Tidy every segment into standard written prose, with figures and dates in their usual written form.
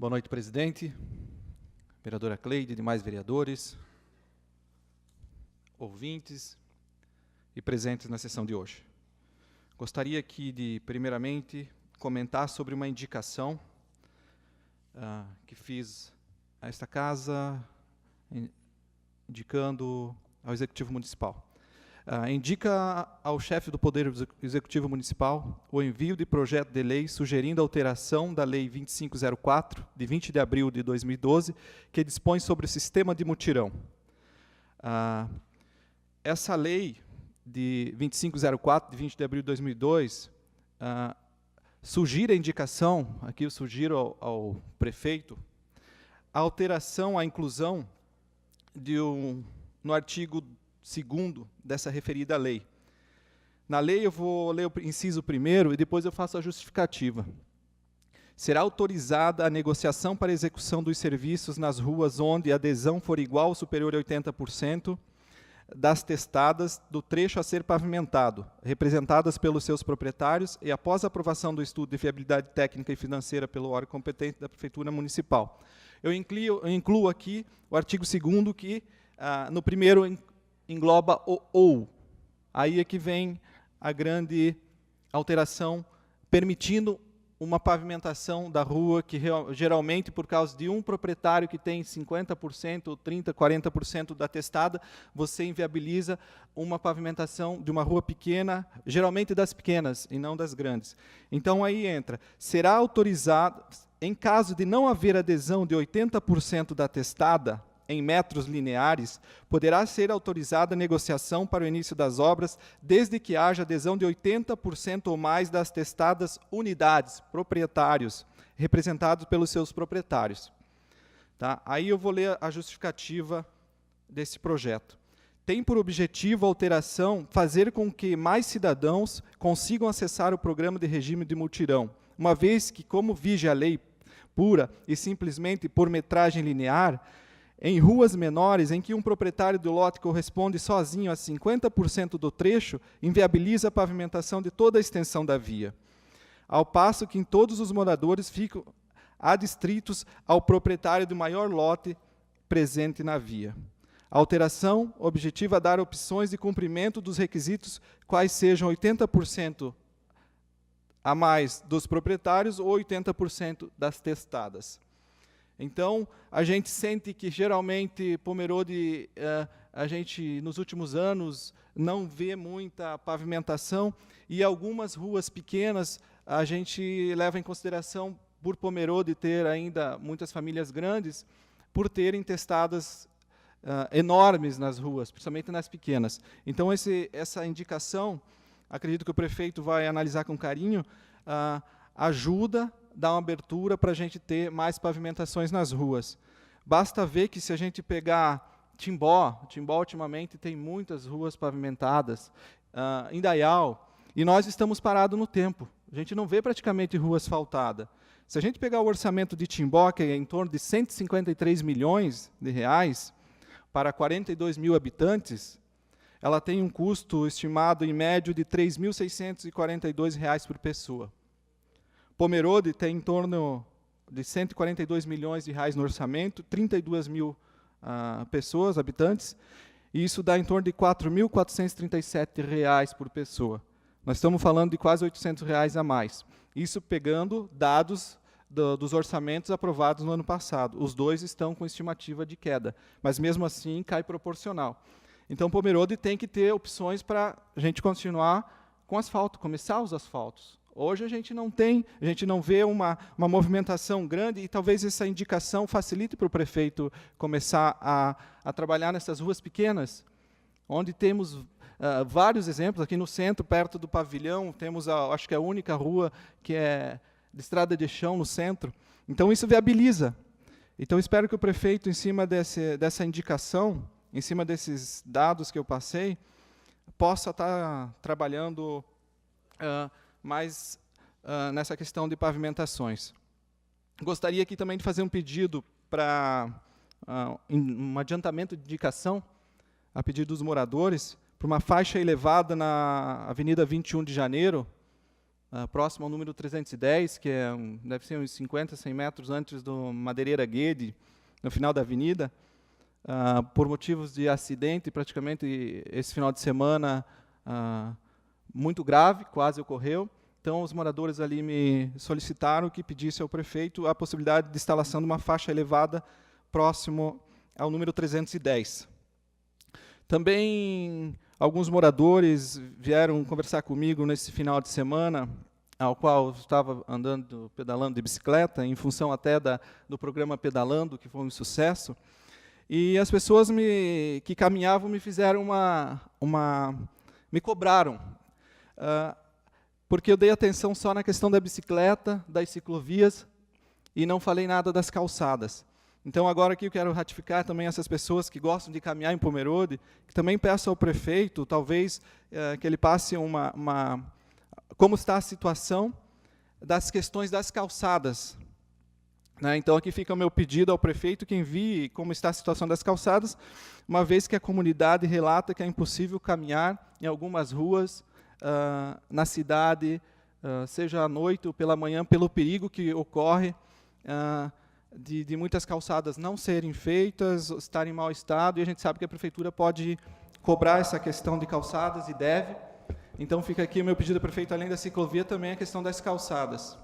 Boa noite, presidente, vereadora Cleide, demais vereadores, ouvintes e presentes na sessão de hoje. Gostaria aqui de, primeiramente, comentar sobre uma indicação que fiz a esta casa, indicando ao Executivo Municipal. Indica ao chefe do Poder Executivo Municipal o envio de projeto de lei sugerindo alteração da Lei 2504, de 20 de abril de 2012, que dispõe sobre o sistema de mutirão. Essa lei de 2504, de 20 de abril de 2002, sugere a indicação, aqui eu sugiro ao prefeito, a alteração, a inclusão no artigo 2º dessa referida lei. Na lei eu vou ler o inciso 1º e depois eu faço a justificativa. Será autorizada a negociação para execução dos serviços nas ruas onde a adesão for igual ou superior a 80% das testadas do trecho a ser pavimentado, representadas pelos seus proprietários e após a aprovação do estudo de viabilidade técnica e financeira pelo órgão competente da Prefeitura Municipal. Eu incluo aqui o artigo 2º que, no primeiro, engloba o ou. Aí é que vem a grande alteração, permitindo uma pavimentação da rua que geralmente, por causa de um proprietário que tem 50%, 30%, 40% da testada, você inviabiliza uma pavimentação de uma rua pequena, geralmente das pequenas e não das grandes. Então aí entra, será autorizado, em caso de não haver adesão de 80% da testada, em metros lineares, poderá ser autorizada a negociação para o início das obras, desde que haja adesão de 80% ou mais das testadas unidades, proprietários, representados pelos seus proprietários. Tá? Aí eu vou ler a justificativa desse projeto. Tem por objetivo a alteração fazer com que mais cidadãos consigam acessar o programa de regime de mutirão, uma vez que, como vige a lei pura e simplesmente por metragem linear, em ruas menores, em que um proprietário do lote corresponde sozinho a 50% do trecho, inviabiliza a pavimentação de toda a extensão da via, ao passo que em todos os moradores ficam adstritos ao proprietário do maior lote presente na via. A alteração objetiva dar opções de cumprimento dos requisitos, quais sejam 80% a mais dos proprietários ou 80% das testadas. Então, a gente sente que, geralmente, Pomerode, a gente, nos últimos anos, não vê muita pavimentação, e algumas ruas pequenas, a gente leva em consideração, por Pomerode ter ainda muitas famílias grandes, por terem testadas enormes nas ruas, principalmente nas pequenas. Então, essa indicação, acredito que o prefeito vai analisar com carinho, ajuda, dá uma abertura para a gente ter mais pavimentações nas ruas. Basta ver que, se a gente pegar Timbó ultimamente tem muitas ruas pavimentadas, Indaial, e nós estamos parados no tempo. A gente não vê praticamente rua asfaltada. Se a gente pegar o orçamento de Timbó, que é em torno de 153 milhões de reais, para 42 mil habitantes, ela tem um custo estimado, em médio, de R$ 3.642 por pessoa. Pomerode tem em torno de 142 milhões de reais no orçamento, 32 mil pessoas, habitantes, e isso dá em torno de R$ 4.437 por pessoa. Nós estamos falando de quase R$ 800 a mais. Isso pegando dados dos orçamentos aprovados no ano passado. Os dois estão com estimativa de queda, mas mesmo assim cai proporcional. Então, Pomerode tem que ter opções para a gente continuar com asfalto, começar os asfaltos. Hoje a gente não vê uma movimentação grande, e talvez essa indicação facilite para o prefeito começar a trabalhar nessas ruas pequenas, onde temos vários exemplos. Aqui no centro, perto do pavilhão, temos, acho que a única rua que é de estrada de chão no centro. Então, isso viabiliza. Então, espero que o prefeito, em cima dessa indicação, em cima desses dados que eu passei, possa estar trabalhando mais nessa questão de pavimentações. Gostaria aqui também de fazer um pedido para um adiantamento de indicação, a pedido dos moradores, para uma faixa elevada na Avenida 21 de Janeiro, próximo ao número 310, que deve ser uns 50, 100 metros antes do Madeireira Guede, no final da avenida, por motivos de acidente, praticamente esse final de semana muito grave, quase ocorreu. Então, os moradores ali me solicitaram que pedisse ao prefeito a possibilidade de instalação de uma faixa elevada próximo ao número 310. Também alguns moradores vieram conversar comigo nesse final de semana, ao qual eu estava pedalando de bicicleta, em função até do programa Pedalando, que foi um sucesso. E as pessoas que caminhavam me fizeram me cobraram, porque eu dei atenção só na questão da bicicleta, das ciclovias, e não falei nada das calçadas. Então, agora aqui eu quero ratificar também essas pessoas que gostam de caminhar em Pomerode, que também peço ao prefeito, talvez, que ele passe como está a situação das questões das calçadas. Então, aqui fica o meu pedido ao prefeito que envie como está a situação das calçadas, uma vez que a comunidade relata que é impossível caminhar em algumas ruas na cidade, seja à noite ou pela manhã, pelo perigo que ocorre de muitas calçadas não serem feitas, estarem em mau estado, e a gente sabe que a prefeitura pode cobrar essa questão de calçadas, e deve. Então, fica aqui o meu pedido ao prefeito, além da ciclovia, também a questão das calçadas.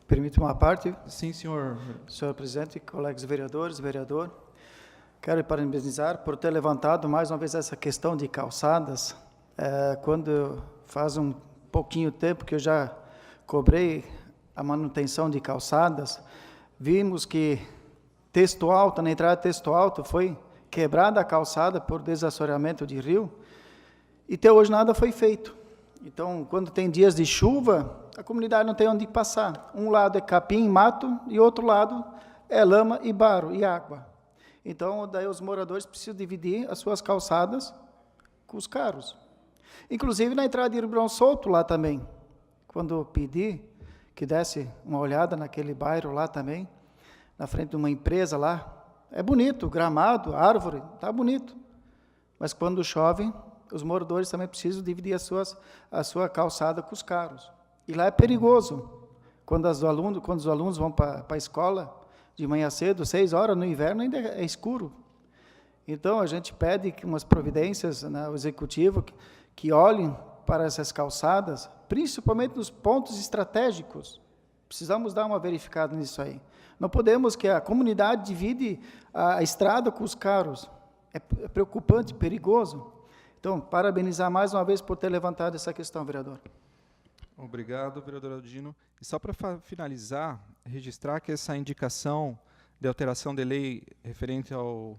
Permite uma parte? Sim, senhor. Senhor presidente, colegas vereadores, vereador, quero parabenizar por ter levantado mais uma vez essa questão de calçadas. Quando faz um pouquinho tempo que eu já cobrei a manutenção de calçadas, vimos que na entrada de Texto Alto, foi quebrada a calçada por desassoreamento de rio, e até hoje nada foi feito. Então, quando tem dias de chuva, a comunidade não tem onde passar. Um lado é capim, mato, e outro lado é lama e barro e água. Então, daí os moradores precisam dividir as suas calçadas com os carros. Inclusive na entrada de Ribeirão Solto, lá também, quando eu pedi que desse uma olhada naquele bairro lá também, na frente de uma empresa lá, é bonito, gramado, árvore, está bonito. Mas quando chove, os moradores também precisam dividir a sua calçada com os carros. E lá é perigoso. Quando os alunos vão para a escola, de manhã cedo, 6 horas, no inverno ainda é escuro. Então, a gente pede que umas providências, né, o executivo, que olhem para essas calçadas, principalmente nos pontos estratégicos. Precisamos dar uma verificada nisso aí. Não podemos que a comunidade divide a estrada com os carros. É preocupante, perigoso. Então, parabenizar mais uma vez por ter levantado essa questão, vereador. Obrigado, vereador Aldino. E só para finalizar, registrar que essa indicação de alteração de lei referente ao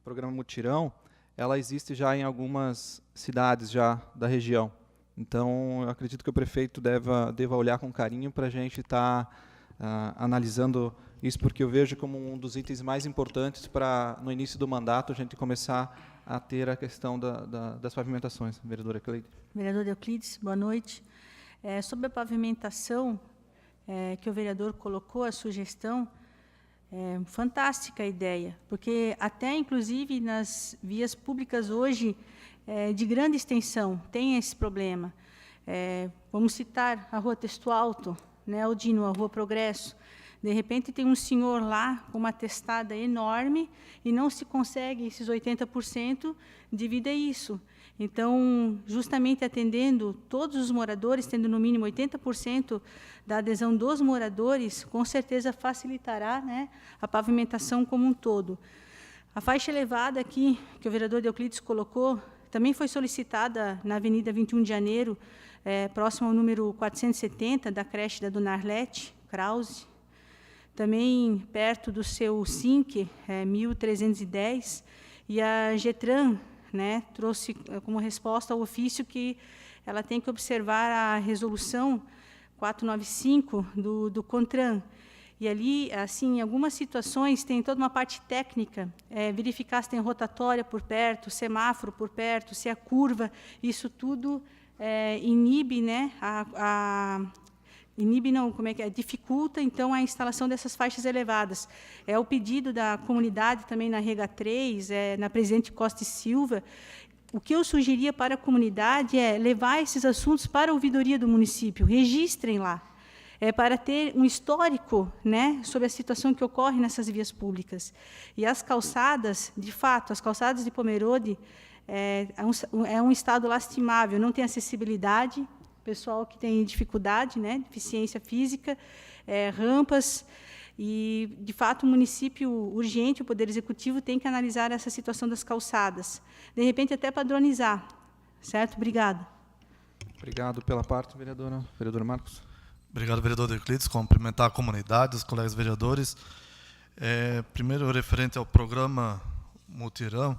programa Mutirão, ela existe já em algumas cidades já da região. Então, eu acredito que o prefeito deva olhar com carinho para a gente estar analisando isso, porque eu vejo como um dos itens mais importantes para, no início do mandato, a gente começar a ter a questão das pavimentações. Vereadora Euclides. Vereador Euclides, boa noite. Sobre a pavimentação, que o vereador colocou, a sugestão, fantástica a ideia, porque até, inclusive, nas vias públicas hoje, de grande extensão, tem esse problema. Vamos citar a Rua Texto Alto, né, Aldino, a Rua Progresso. De repente, tem um senhor lá com uma testada enorme e não se consegue esses 80% devido a isso. Então, justamente atendendo todos os moradores, tendo no mínimo 80% da adesão dos moradores, com certeza facilitará, né, a pavimentação como um todo. A faixa elevada aqui, que o vereador Euclides colocou, também foi solicitada na Avenida 21 de Janeiro, próximo ao número 470, da creche da Dona Arlete Krause. Também perto do seu SINC, 1310, e a GETRAN, né, trouxe como resposta ao ofício que ela tem que observar a resolução 495 do CONTRAN. E ali, assim, em algumas situações, tem toda uma parte técnica, verificar se tem rotatória por perto, semáforo por perto, se é curva, isso tudo inibe, né, dificulta, então, a instalação dessas faixas elevadas. O pedido da comunidade também na Rega 3, na Presidente Costa e Silva, o que eu sugeria para a comunidade é levar esses assuntos para a ouvidoria do município, registrem lá, para ter um histórico, né, sobre a situação que ocorre nessas vias públicas. E as calçadas, de fato, as calçadas de Pomerode é um estado lastimável, não tem acessibilidade, pessoal que tem dificuldade, né, deficiência física, rampas, e, de fato, o município urgente, o Poder Executivo, tem que analisar essa situação das calçadas. De repente, até padronizar. Certo? Obrigada. Obrigado pela parte, vereadora. Vereador Marcos. Obrigado, vereador Euclides. Cumprimentar a comunidade, os colegas vereadores. Primeiro, referente ao programa Mutirão,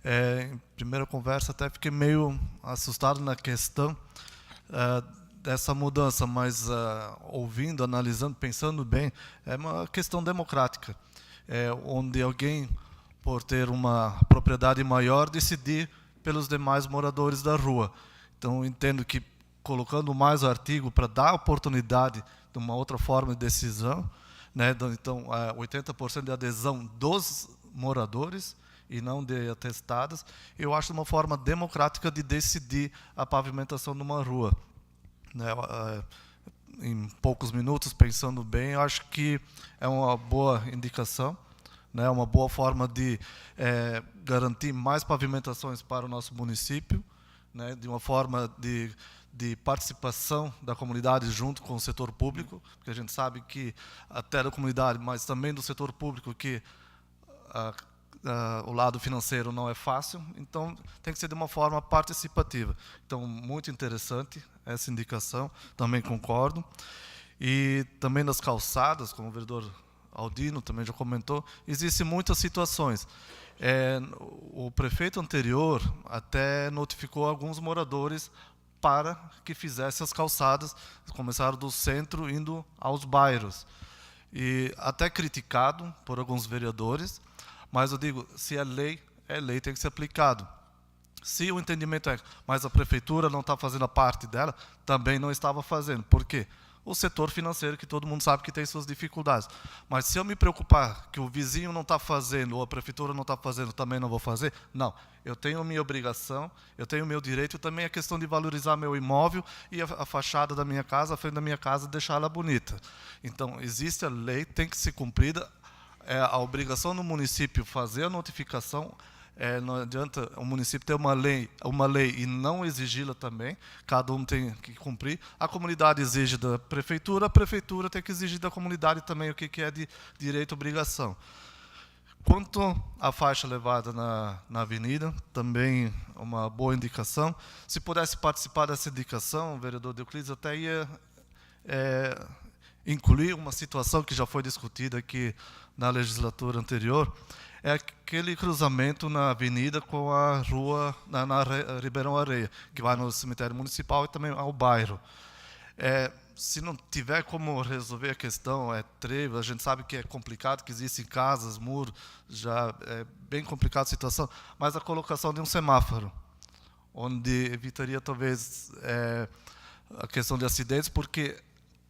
em primeira conversa até fiquei meio assustado na questão dessa mudança, mas ouvindo, analisando, pensando bem, é uma questão democrática, onde alguém, por ter uma propriedade maior, decidir pelos demais moradores da rua. Então, entendo que, colocando mais artigo para dar oportunidade de uma outra forma de decisão, né, então, 80% de adesão dos moradores e não de atestadas, eu acho uma forma democrática de decidir a pavimentação de uma rua. Né, em poucos minutos, pensando bem, eu acho que é uma boa indicação, né, uma boa forma de garantir mais pavimentações para o nosso município, né, de uma forma de participação da comunidade junto com o setor público, porque a gente sabe que até da comunidade, mas também do setor público, que o lado financeiro não é fácil, então tem que ser de uma forma participativa. Então, muito interessante essa indicação, também concordo. E também nas calçadas, como o vereador Aldino também já comentou, existem muitas situações. O prefeito anterior até notificou alguns moradores para que fizessem as calçadas, começaram do centro indo aos bairros. E até criticado por alguns vereadores, mas eu digo, se é lei, tem que ser aplicado. Se o entendimento mas a prefeitura não está fazendo a parte dela, também não estava fazendo. Por quê? O setor financeiro, que todo mundo sabe que tem suas dificuldades. Mas se eu me preocupar que o vizinho não está fazendo, ou a prefeitura não está fazendo, também não vou fazer, não. Eu tenho a minha obrigação, eu tenho o meu direito, também a questão de valorizar meu imóvel e a fachada da minha casa, a frente da minha casa, deixar ela bonita. Então, existe a lei, tem que ser cumprida. A obrigação do município fazer a notificação, não adianta o município ter uma lei e não exigi-la também, cada um tem que cumprir. A comunidade exige da prefeitura, a prefeitura tem que exigir da comunidade também o que é de direito e obrigação. Quanto à faixa levada na avenida, também uma boa indicação. Se pudesse participar dessa indicação, o vereador Euclides até ia incluir uma situação que já foi discutida aqui na legislatura anterior, é aquele cruzamento na avenida com a rua na Ribeirão Areia, que vai no cemitério municipal e também ao bairro. Se não tiver como resolver a questão, trevo, a gente sabe que é complicado, que existem casas, muros, já é bem complicada a situação, mas a colocação de um semáforo, onde evitaria talvez a questão de acidentes, porque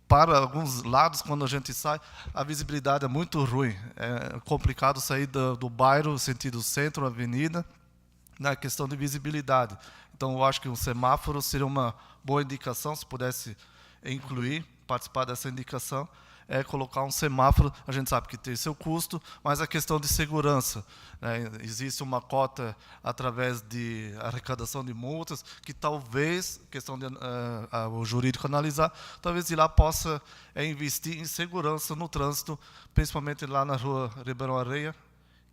para alguns lados, quando a gente sai, a visibilidade é muito ruim. É complicado sair do bairro, sentido centro, avenida, na questão de visibilidade. Então, eu acho que um semáforo seria uma boa indicação, se pudesse incluir, participar dessa indicação, colocar um semáforo. A gente sabe que tem seu custo, mas a questão de segurança, né? Existe uma cota através de arrecadação de multas, que talvez, questão de o jurídico analisar, talvez de lá possa investir em segurança no trânsito, principalmente lá na rua Ribeirão Areia,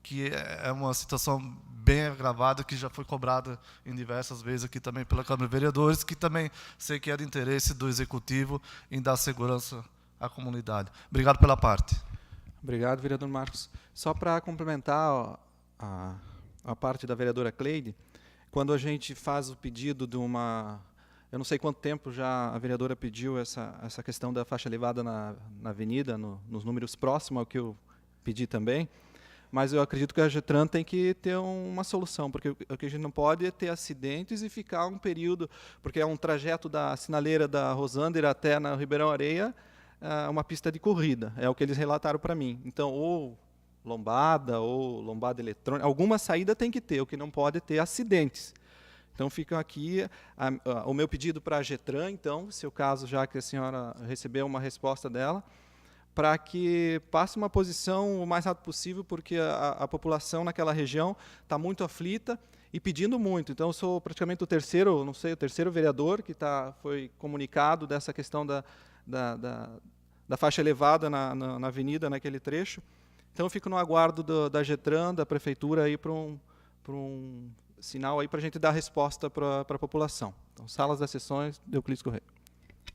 que é uma situação bem agravada, que já foi cobrada em diversas vezes aqui também pela Câmara de Vereadores, que também sei que é de interesse do Executivo em dar segurança à comunidade. Obrigado pela parte. Obrigado, vereador Marcos. Só para complementar a parte da vereadora Cleide, quando a gente faz o pedido de uma... Eu não sei quanto tempo já a vereadora pediu essa questão da faixa elevada na avenida, nos números próximos ao que eu pedi também, mas eu acredito que a GETRAN tem que ter uma solução, porque o que a gente não pode é ter acidentes e ficar um período, porque é um trajeto da sinaleira da Rosander até na Ribeirão Areia, uma pista de corrida, é o que eles relataram para mim. Então, ou lombada eletrônica, alguma saída tem que ter, o que não pode é ter acidentes. Então, fica aqui o meu pedido para a GETRAN, então, se o caso, já que a senhora recebeu uma resposta dela, para que passe uma posição o mais rápido possível, porque a população naquela região está muito aflita e pedindo muito. Então, eu sou praticamente o terceiro vereador que foi comunicado dessa questão da faixa elevada na avenida, naquele trecho. Então, eu fico no aguardo da GETRAN, da Prefeitura, para um sinal aí para a gente dar resposta para a população. Então, salas das sessões, Euclides Correia.